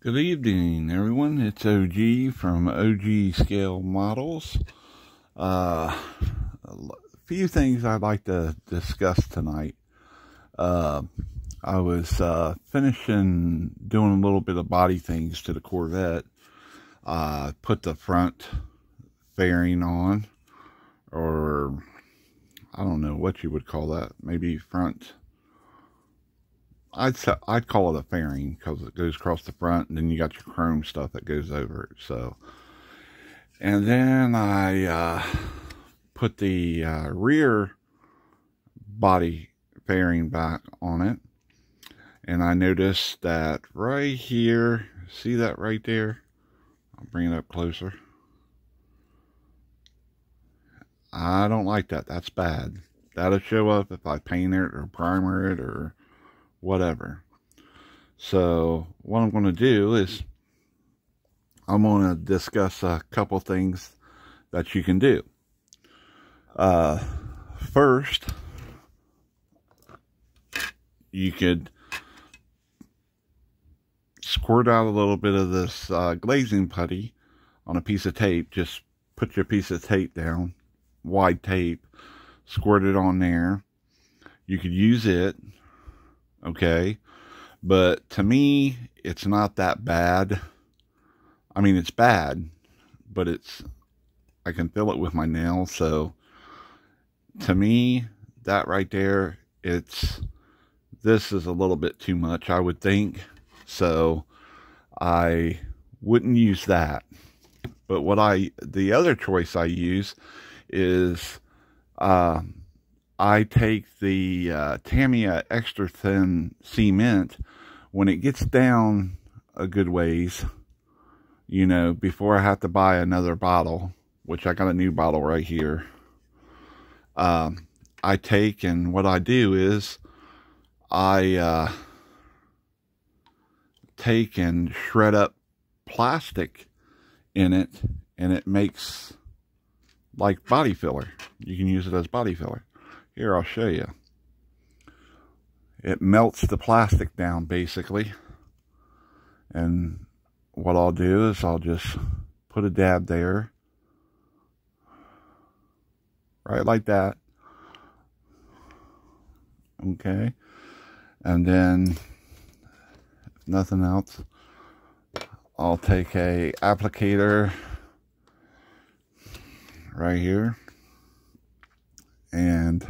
Good evening, everyone. It's OG from OG Scale Models. A few things I'd like to discuss tonight. I was finishing doing a little bit of body things to the Corvette. Put the front fairing on, or I don't know what you would call that. Maybe front. I'd call it a fairing because it goes across the front, and then you got your chrome stuff that goes over it. So, and then I put the rear body fairing back on it, and I noticed that right here, see that right there? I'll bring it up closer. I don't like that. That's bad. That'll show up if I paint it or primer it or whatever. So what I'm going to do is I'm going to discuss a couple things that you can do. First, you could squirt out a little bit of this glazing putty on a piece of tape. Just put your piece of tape down, wide tape, squirt it on there. You could use it. Okay, but to me, it's not that bad. I mean, it's bad, but I can feel it with my nails. So to me, that right there, this is a little bit too much, I would think. So I wouldn't use that. But the other choice I use is, I take the Tamiya extra thin cement when it gets down a good ways, you know, before I have to buy another bottle, which I got a new bottle right here. I take, and what I do is I take and shred up plastic in it, and it makes like body filler. You can use it as body filler. Here, I'll show you. It melts the plastic down, basically. And what I'll do is I'll just put a dab there. Right like that. Okay. And then, if nothing else, I'll take a applicator right here. And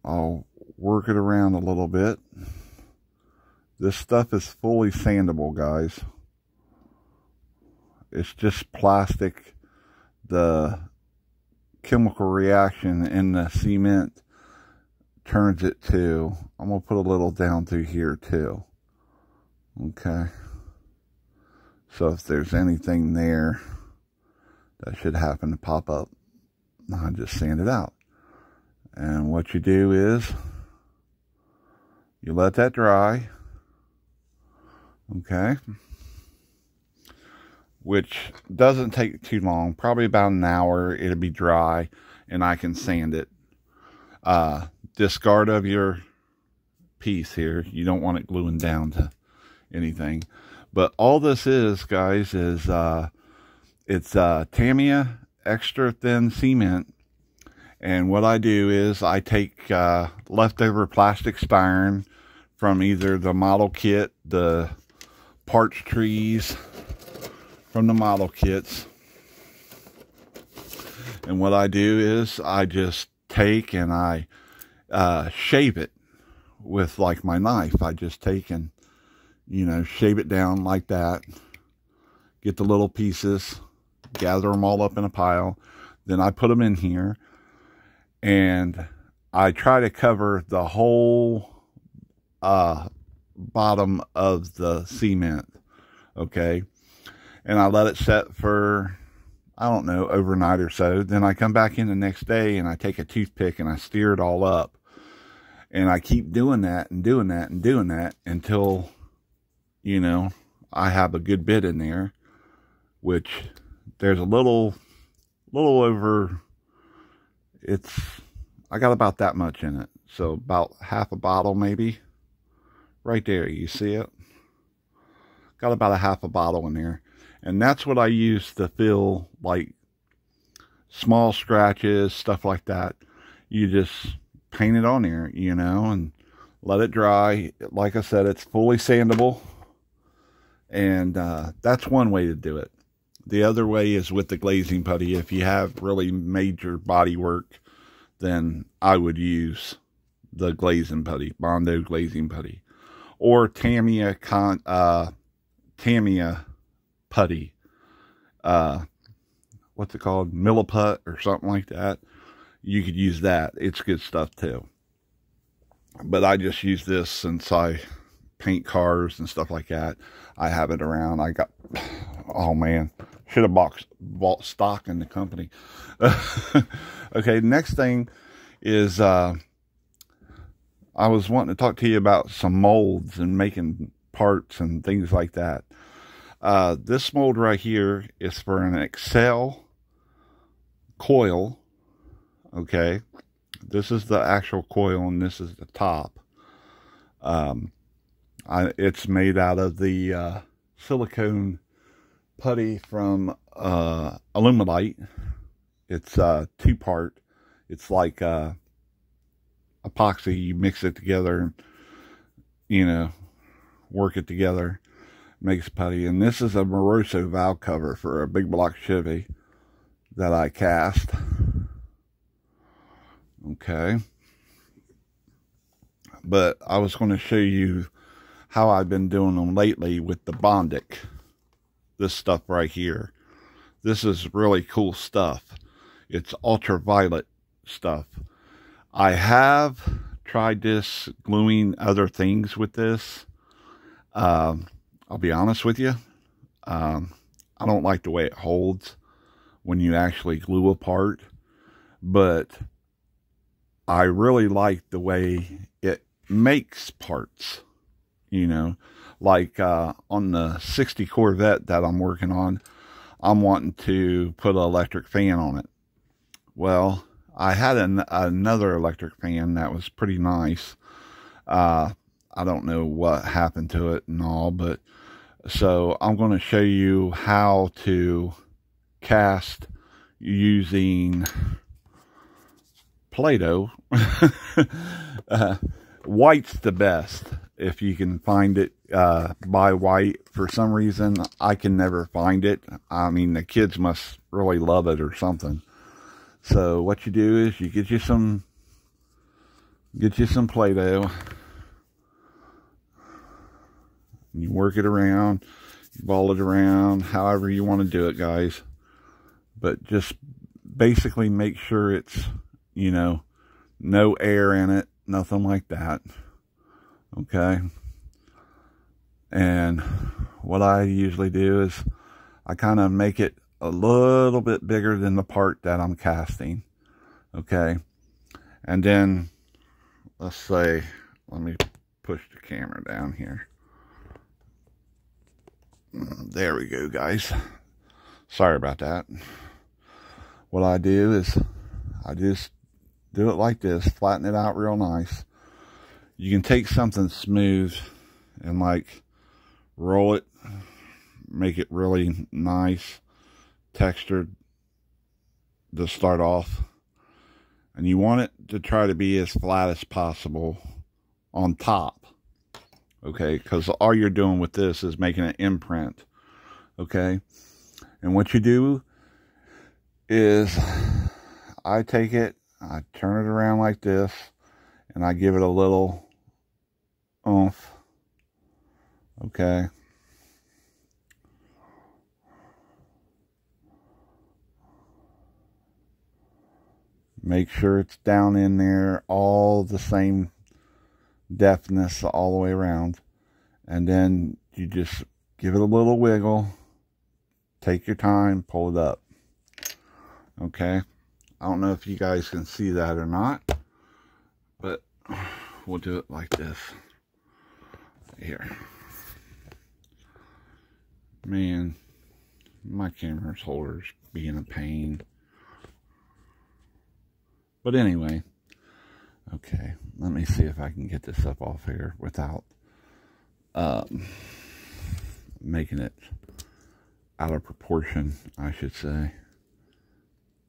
I'll work it around a little bit. This stuff is fully sandable, guys. It's just plastic. The chemical reaction in the cement turns it to, I'm going to put a little down through here too. Okay. So if there's anything there that should happen to pop up, I just sand it out. And what you do is you let that dry, okay, which doesn't take too long, probably about an hour. It'll be dry and I can sand it. Discard of your piece here. You don't want it gluing down to anything. But all this is, guys, is it's Tamiya extra thin cement. And what I do is I take leftover plastic styrene from either the model kit, the parts trees from the model kits. And what I do is I just take and I shave it with like my knife. I just take and, you know, shave it down like that. Get the little pieces, gather them all up in a pile. Then I put them in here. And I try to cover the whole bottom of the cement, okay? And I let it set for, I don't know, overnight or so. Then I come back in the next day and I take a toothpick and I stir it all up. And I keep doing that and doing that and doing that until, you know, I have a good bit in there, which there's a little over... I got about that much in it. So about half a bottle maybe. Right there, you see it? Got about a half a bottle in there. And that's what I use to fill, like, small scratches, stuff like that. You just paint it on there, you know, and let it dry. Like I said, it's fully sandable. And that's one way to do it. The other way is with the glazing putty. If you have really major body work, then I would use the glazing putty, Bondo glazing putty. Or Tamiya putty. What's it called? Milliput or something like that. You could use that. It's good stuff too. But I just use this since I paint cars and stuff like that. I have it around. I got, oh man, should have bought stock in the company. Okay, next thing is I was wanting to talk to you about some molds and making parts and things like that. This mold right here is for an Excel coil. Okay, this is the actual coil and this is the top. It's made out of the silicone putty from Aluminite. It's two-part. It's like epoxy. You mix it together and, you know, work it together, makes putty. And this is a Moroso valve cover for a big block Chevy that I cast. Okay. But I was going to show you how I've been doing them lately with the bondic. This stuff right here. This is really cool stuff. It's ultraviolet stuff. I have tried this gluing other things with this. I'll be honest with you. I don't like the way it holds when you actually glue a part. But I really like the way it makes parts. You know, like on the 60 Corvette that I'm working on, I'm wanting to put an electric fan on it. Well, I had another electric fan that was pretty nice. I don't know what happened to it and all, but so I'm going to show you how to cast using Play-Doh. White's the best. If you can find it, buy white. For some reason, I can never find it. I mean, the kids must really love it or something. So what you do is you get you some Play-Doh. You work it around, you ball it around, however you want to do it, guys. But just basically make sure it's, you know, no air in it, nothing like that. Okay. And what I usually do is I kind of make it a little bit bigger than the part that I'm casting. Okay. And then let's say, let me push the camera down here. There we go, guys. Sorry about that. What I do is I just do it like this, flatten it out real nice. You can take something smooth and like roll it, make it really nice, textured to start off. And you want it to try to be as flat as possible on top. Okay, because all you're doing with this is making an imprint. Okay, and what you do is I take it, I turn it around like this, and I give it a little oomph. Okay. Make sure it's down in there, all the same deftness all the way around. And then you just give it a little wiggle. Take your time, pull it up. Okay. I don't know if you guys can see that or not, but we'll do it like this. Here. Man, my camera's holder's being a pain. But anyway, okay, let me see if I can get this up off here without making it out of proportion, I should say.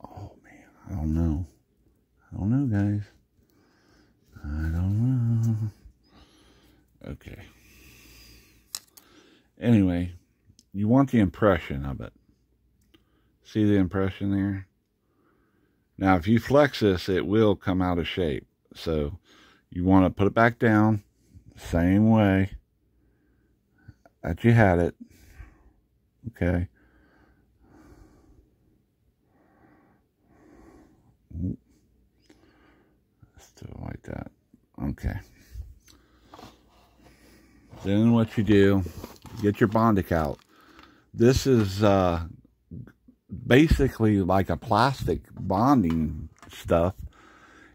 Oh man, I don't know. I don't know, guys. I don't know. Okay. Anyway, you want the impression of it. See the impression there? Now, if you flex this, it will come out of shape. So, you want to put it back down, same way that you had it. Okay. Let's do it like that. Okay. Then what you do, get your bondic out. This is basically like a plastic bonding stuff.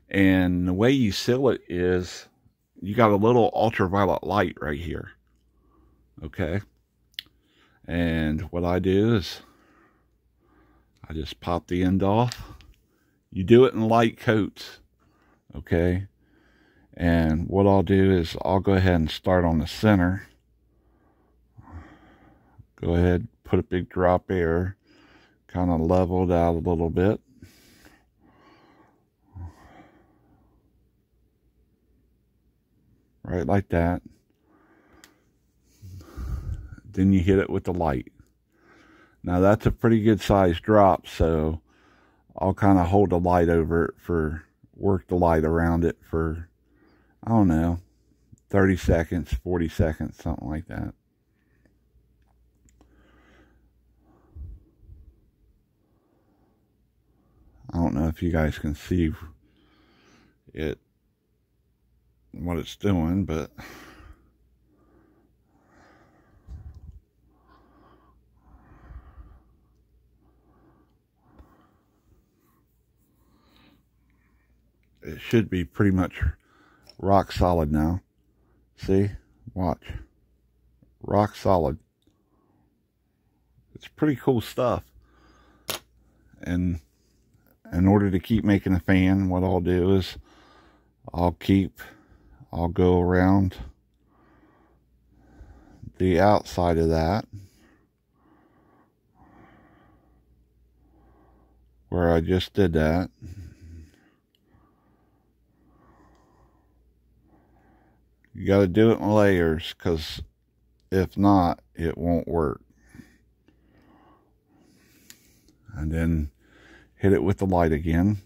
And the way you seal it is, you got a little ultraviolet light right here. Okay. And what I do is, I just pop the end off. You do it in light coats. Okay. And what I'll do is, I'll go ahead and start on the center. Go ahead, put a big drop of air. Kind of level it out a little bit. Right like that. Then you hit it with the light. Now that's a pretty good size drop, so I'll kind of hold the light over it for, work the light around it for, I don't know, 30 seconds, 40 seconds, something like that. I don't know if you guys can see it, what it's doing, but it should be pretty much rock solid now. See? Watch. Rock solid. It's pretty cool stuff. And in order to keep making a fan, what I'll do is I'll go around the outside of that where I just did that. You got to do it in layers, because if not, it won't work. And then hit it with the light again.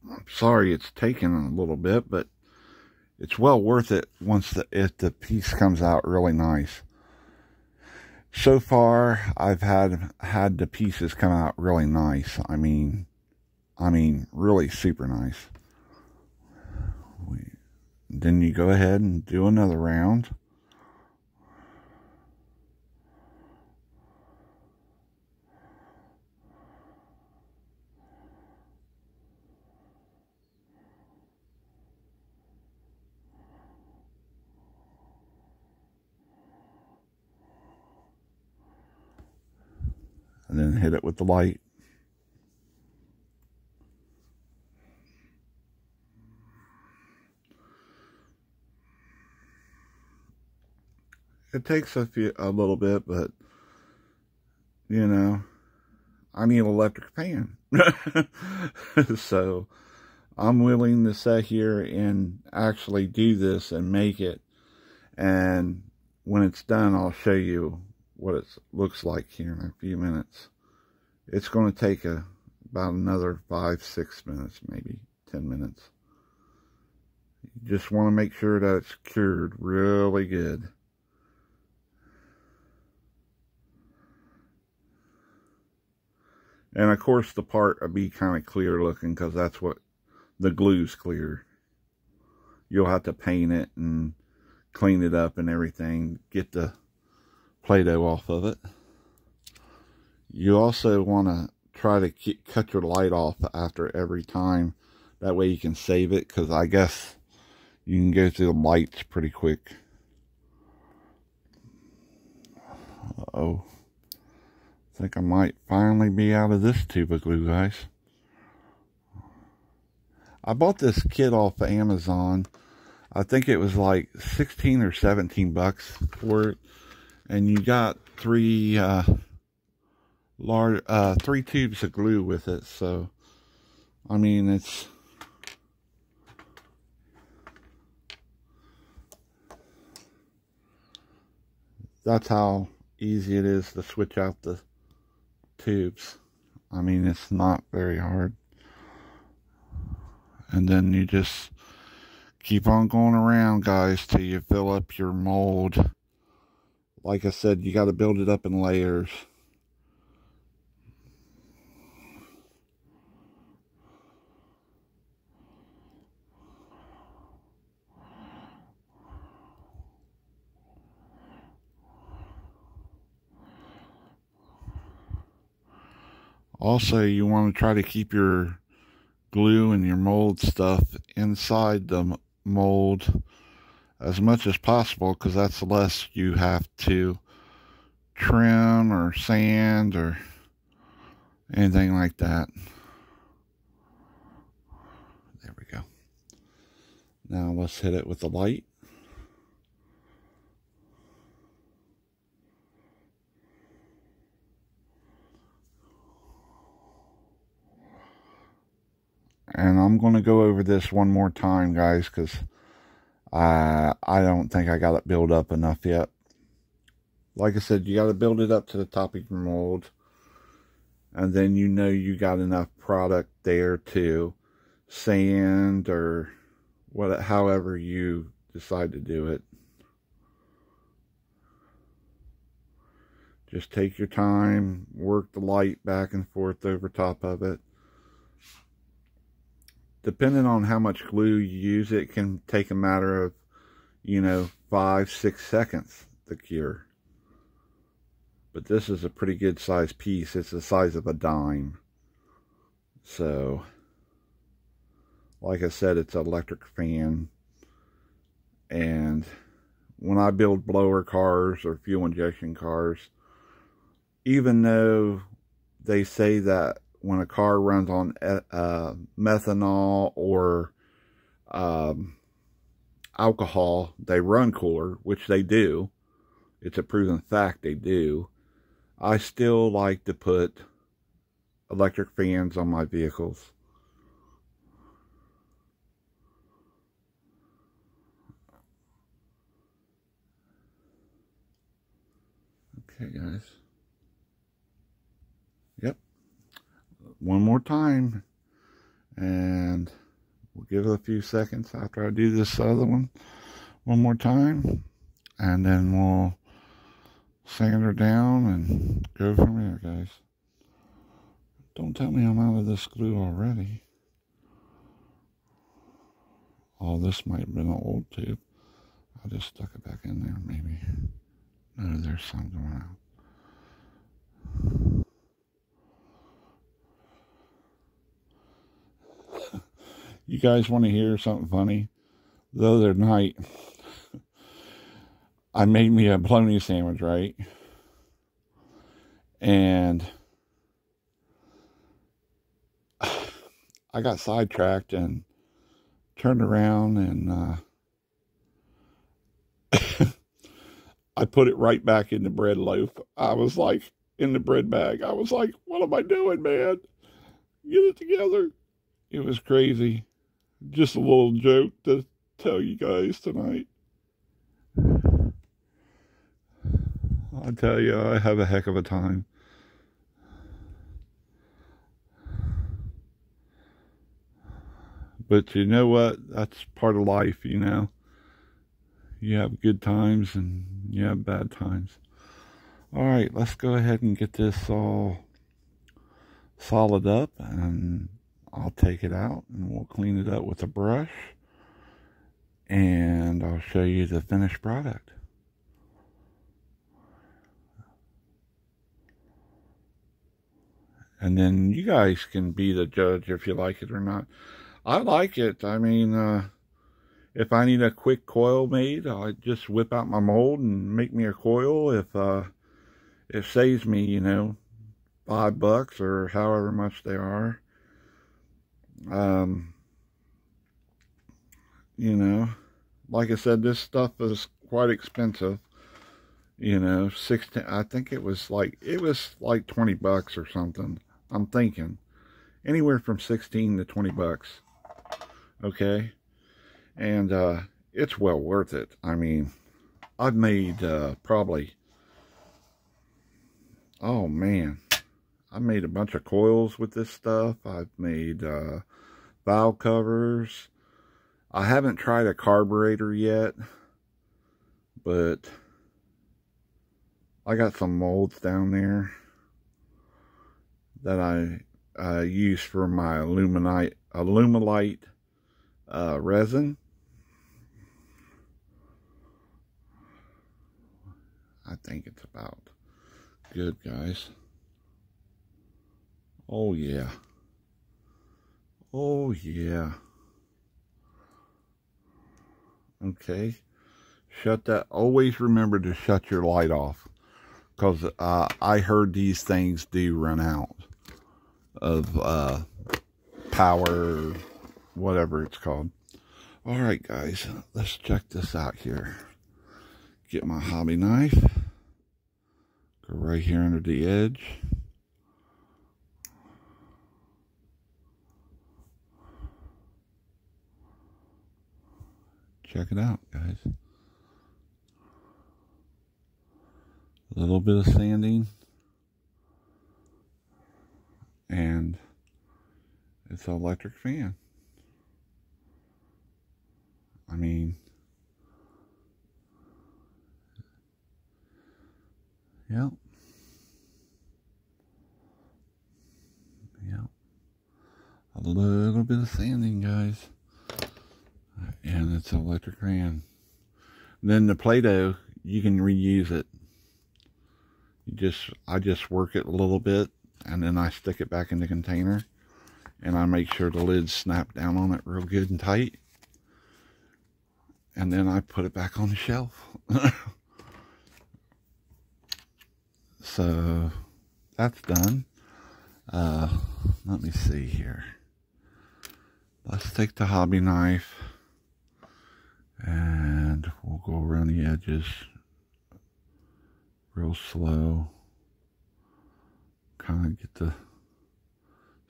I'm sorry it's taken a little bit, but it's well worth it once if the piece comes out really nice. So far, I've had the pieces come out really nice. I mean, really super nice. Then you go ahead and do another round. And then hit it with the light. It takes a little bit, but you know, I need an electric pan. So I'm willing to sit here and actually do this and make it. And when it's done, I'll show you what it looks like here in a few minutes. It's going to take about another 5-6 minutes, maybe 10 minutes. You just want to make sure that it's cured really good. And of course the part will be kind of clear looking, because that's what the glue's clear. You'll have to paint it and clean it up and everything, get the Play-Doh off of it. You also want to try to cut your light off after every time. That way you can save it, because I guess you can go through the lights pretty quick. Uh-oh. I think I might finally be out of this tube of glue, guys. I bought this kit off of Amazon. I think it was like 16 or 17 bucks for it. And you got three tubes of glue with it. So, I mean, that's how easy it is to switch out the tubes. I mean, it's not very hard. And then you just keep on going around, guys, till you fill up your mold. Like I said, you got to build it up in layers. Also, you want to try to keep your glue and your mold stuff inside the mold as much as possible, because that's less you have to trim or sand or anything like that. There we go. Now let's hit it with the light. And I'm going to go over this one more time, guys, because I don't think I got it built up enough yet. Like I said, you got to build it up to the top of your mold. And then you know you got enough product there to sand or however you decide to do it. Just take your time, work the light back and forth over top of it. Depending on how much glue you use, it can take a matter of, 5-6 seconds to cure. But this is a pretty good size piece. It's the size of a dime. So, like I said, it's an electric fan. And when I build blower cars or fuel injection cars, even though they say that when a car runs on methanol or alcohol, they run cooler, which they do. It's a proven fact they do. I still like to put electric fans on my vehicles. Okay, guys. Yep. One more time, and we'll give it a few seconds after I do this other one more time, and then we'll sand her down and go from here, guys. Don't tell me I'm out of this glue already. Oh, this might have been an old tube. I just stuck it back in there, maybe. No, there's some going out. You guys want to hear something funny? The other night, I made me a bologna sandwich, right? And I got sidetracked and turned around and I put it right back in the bread loaf. I was like, in the bread bag. I was like, what am I doing, man? Get it together. It was crazy. Just a little joke to tell you guys tonight. I tell you, I have a heck of a time. But you know what? That's part of life, You have good times and you have bad times. All right, let's go ahead and get this all solid up, and I'll take it out and we'll clean it up with a brush, and I'll show you the finished product. And then you guys can be the judge if you like it or not. I like it. I mean, if I need a quick coil made, I just whip out my mold and make me a coil. If it saves me, $5 or however much they are. you know. Like I said, this stuff is quite expensive. You know, 16, I think it was like 20 bucks or something. I'm thinking anywhere from 16 to 20 bucks. Okay. And it's well worth it. I mean, I've made probably, oh man, I made a bunch of coils with this stuff. I've made valve covers. I haven't tried a carburetor yet, but I got some molds down there that I use for my Alumilite resin. I think it's about good, guys. Oh yeah. Oh yeah. Okay. Shut that. Always remember to shut your light off, because I heard these things do run out of power, whatever it's called. All right, guys, let's check this out here. Get my hobby knife. Go right here under the edge. Check it out, guys. A little bit of sanding. And it's an electric fan. I mean, yep. Yep. A little bit of sanding, guys. And it's an electric fan. And then the Play-Doh, you can reuse it. I just work it a little bit, and then I stick it back in the container, and I make sure the lid's snapped down on it real good and tight, and then I put it back on the shelf. So that's done. Let me see here. Let's take the hobby knife and we'll go around the edges real slow. Kind of get the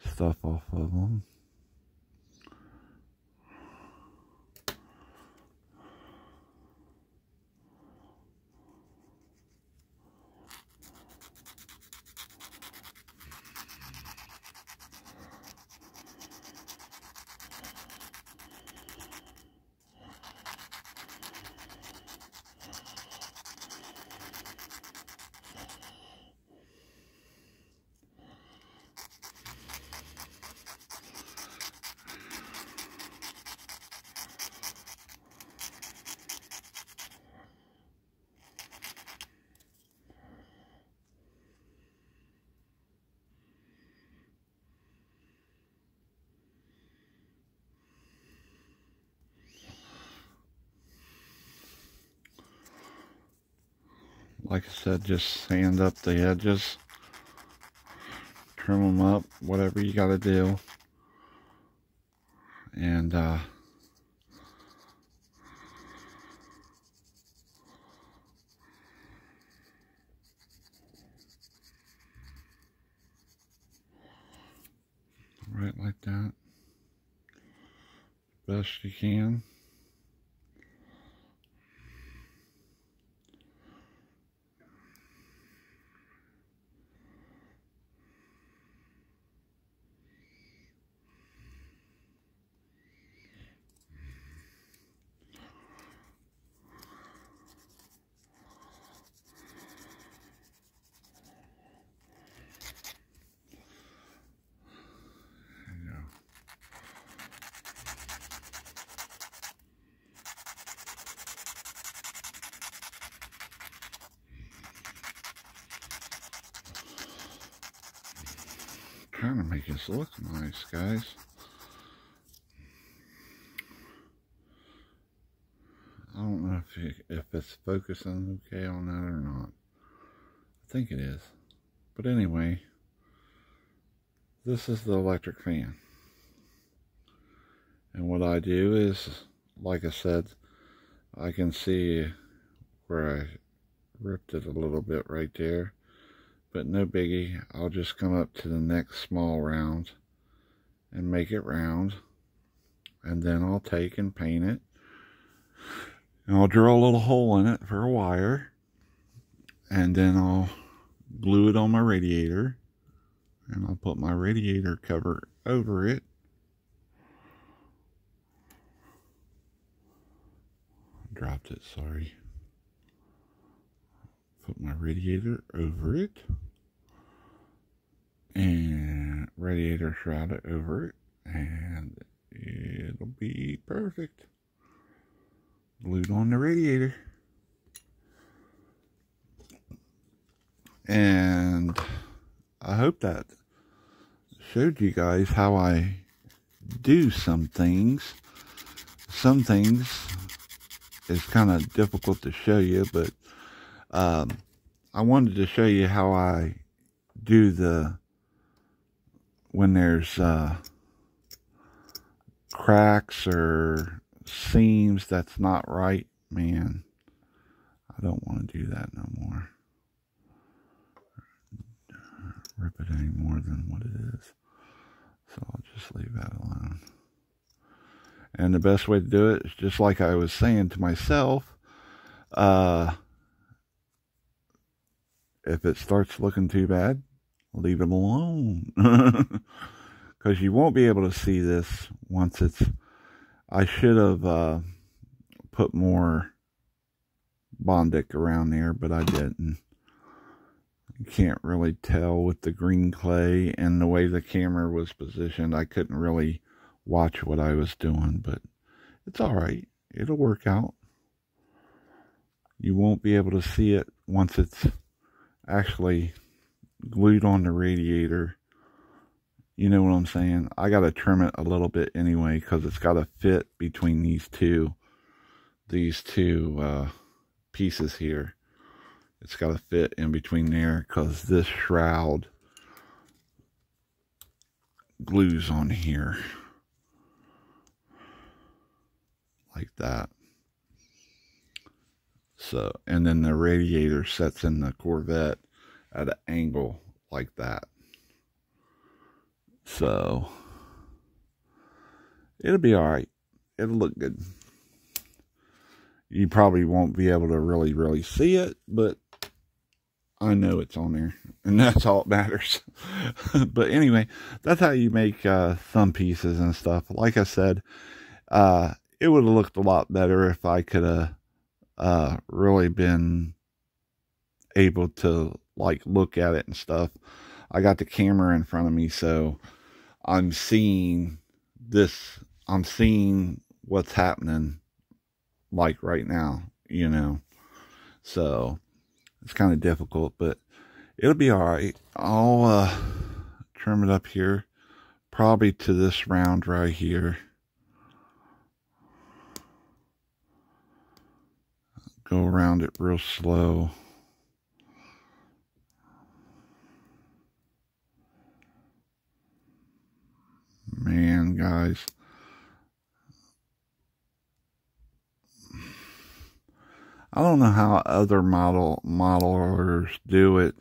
stuff off of them. Like I said, just sand up the edges, trim them up, whatever you got to do. And right like that, best you can. Trying to make this look nice, guys. I don't know if it's focusing okay on that or not. I think it is. But anyway, this is the electric fan. And what I do is like I said, I can see where I ripped it a little bit right there, but no biggie. I'll just come up to the next small round and make it round, and then I'll take and paint it, and I'll drill a little hole in it for a wire, and then I'll glue it on my radiator, and I'll put my radiator cover over it. Dropped it, sorry. Put my radiator over it, and radiator shroud it over it, and it'll be perfect. Glued on the radiator. And I hope that showed you guys how I do some things. Some things is kind of difficult to show you, but I wanted to show you how I do when there's cracks or seams that's not right. Man, I don't want to do that no more. Rip it any more than what it is. So I'll just leave that alone. And the best way to do it is just like I was saying to myself, if it starts looking too bad, leave it alone. Because you won't be able to see this once it's... I should have put more bondic around there, but I didn't. You can't really tell with the green clay and the way the camera was positioned. I couldn't really watch what I was doing, but it's alright. It'll work out. You won't be able to see it once it's actually glued on the radiator. You know what I'm saying? I got to trim it a little bit anyway, because it's got to fit between these two pieces here. It's got to fit in between there, because this shroud glues on here. Like that. So, and then the radiator sets in the Corvette at an angle like that. So, it'll be alright. It'll look good. You probably won't be able to really see it, but I know it's on there, and that's all that matters. But anyway, that's how you make some pieces and stuff. Like I said, it would have looked a lot better if I could have really been able to like look at it and stuff. I got the camera in front of me, so I'm seeing this. I'm seeing what's happening like right now, you know. So it's kind of difficult, but it'll be alright. I'll trim it up here, probably to this round right here. Go around it real slow. Man, guys. I don't know how other modelers do it.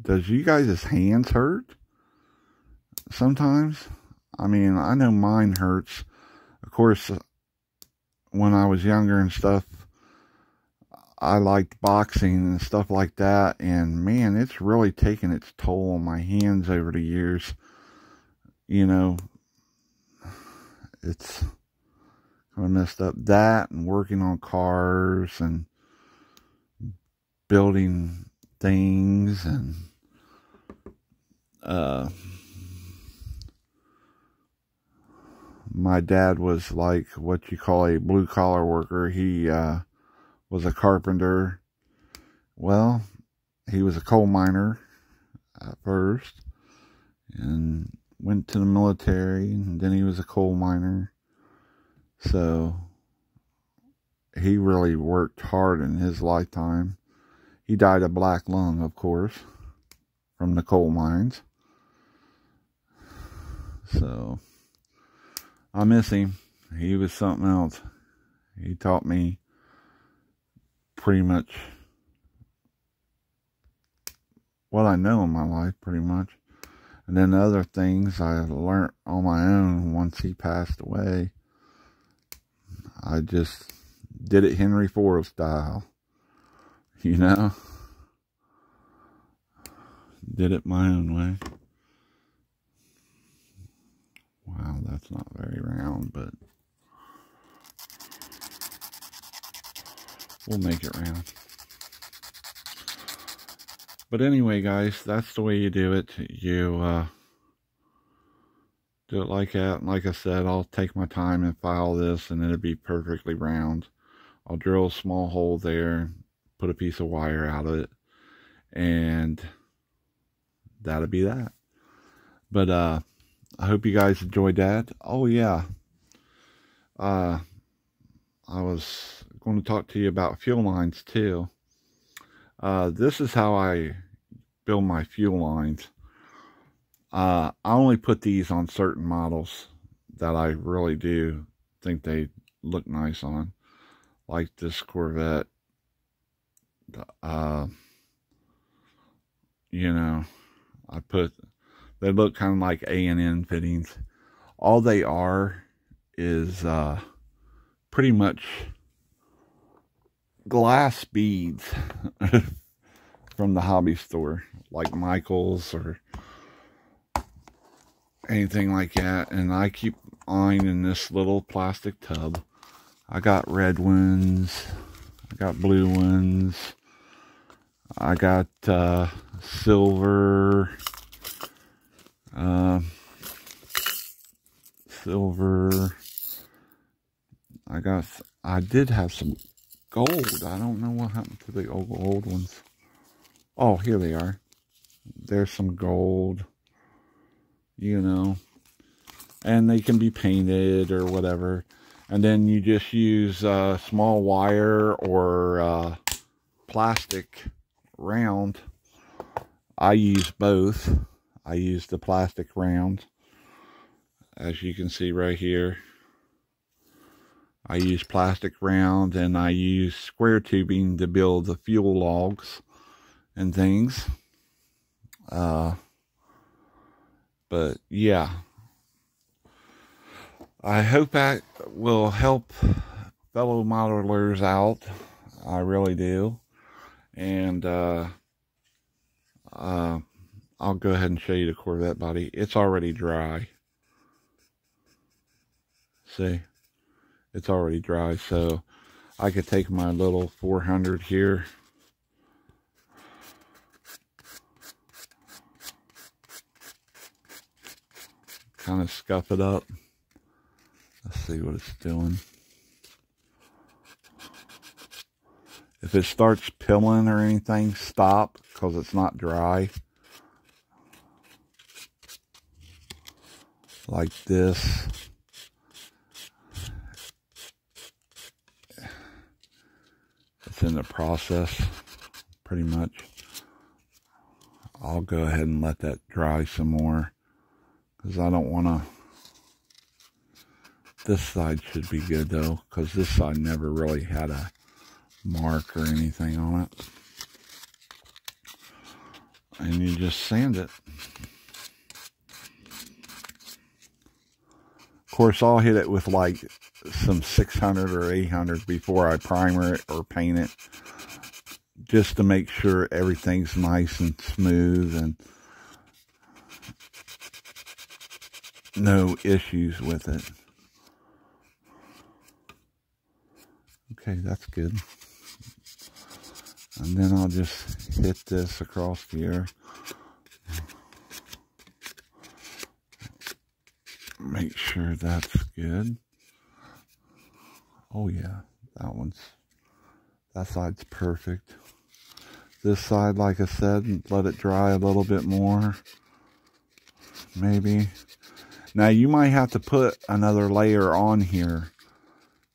Does you guys' hands hurt sometimes? I mean, I know mine hurts. Of course, when I was younger and stuff, I liked boxing and stuff like that. And man, it's really taken its toll on my hands over the years. You know, it's kind of messed up. That and working on cars and building things, and my dad was like what you call a blue collar worker. He was a carpenter. Well, he was a coal miner at first, and went to the military, and then he was a coal miner. So he really worked hard in his lifetime. He died of black lung, of course, from the coal mines. So I miss him. he was something else. He taught me pretty much what I know in my life, pretty much. And then the other things I learned on my own once he passed away. I just did it Henry Ford style, you know. Did it my own way. Wow, that's not very round, but we'll make it round. But anyway, guys, that's the way you do it. You do it like that. And like I said, I'll take my time and file this, and it'll be perfectly round. I'll drill a small hole there, put a piece of wire out of it, and that'll be that. But I hope you guys enjoyed that. Oh yeah, I was going to talk to you about fuel lines too. This is how I build my fuel lines. I only put these on certain models that I really do think they look nice on, like this Corvette. You know, they look kind of like A&N fittings. All they are is pretty much glass beads from the hobby store, like Michael's or anything like that. And I keep mine in this little plastic tub. I got red ones, I got blue ones, I got silver, I did have some gold. I don't know what happened to the old ones. Oh, here they are. There's some gold, you know, and they can be painted or whatever. And then you just use small wire or plastic round. I use both. I use the plastic round, as you can see right here. I use plastic round, and I use square tubing to build the fuel logs and things. But yeah, I hope that will help fellow modelers out. I really do. And I'll go ahead and show you the Corvette body. It's already dry. See? It's already dry, so I could take my little 400 here. Kind of scuff it up. Let's see what it's doing. If it starts pilling or anything, stop, because it's not dry. Like this. It's in the process, pretty much. I'll go ahead and let that dry some more, because I don't want to. This side should be good though, because this side never really had a mark or anything on it. And you just sand it. Of course, I'll hit it with like some 600 or 800 before I primer it or paint it, just to make sure everything's nice and smooth and no issues with it. Okay, that's good. And then I'll just hit this across here. Make sure that's good. Oh yeah, that side's perfect. This side, like I said, let it dry a little bit more. Maybe. Now you might have to put another layer on here.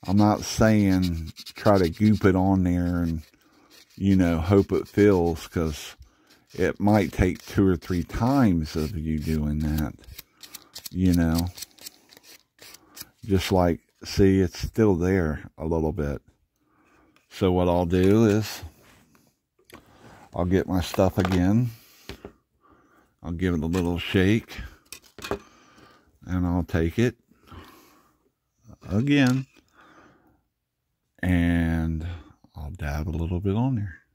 I'm not saying try to goop it on there and, you know, hope it fills, because it might take 2 or 3 times of you doing that, you know. Just like see, it's still there a little bit. So what I'll do is I'll get my stuff again. I'll give it a little shake. And I'll take it again. And I'll dab a little bit on there.